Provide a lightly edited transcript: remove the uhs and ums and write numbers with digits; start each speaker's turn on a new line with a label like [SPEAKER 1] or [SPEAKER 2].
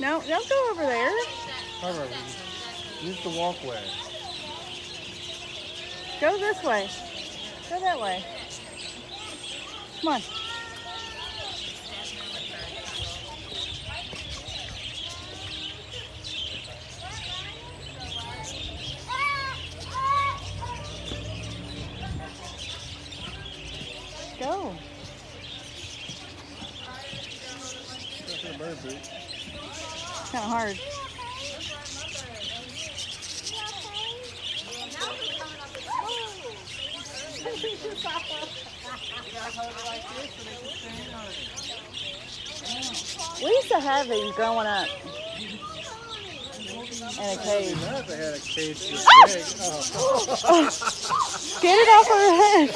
[SPEAKER 1] No, don't go over there.
[SPEAKER 2] However, use the walkway.
[SPEAKER 1] Go this way. Go that way. Come on. Go. It's kind of hard. We used to have these growing up in a cage.
[SPEAKER 2] They had a cage this big.
[SPEAKER 1] Oh. Get it off her head.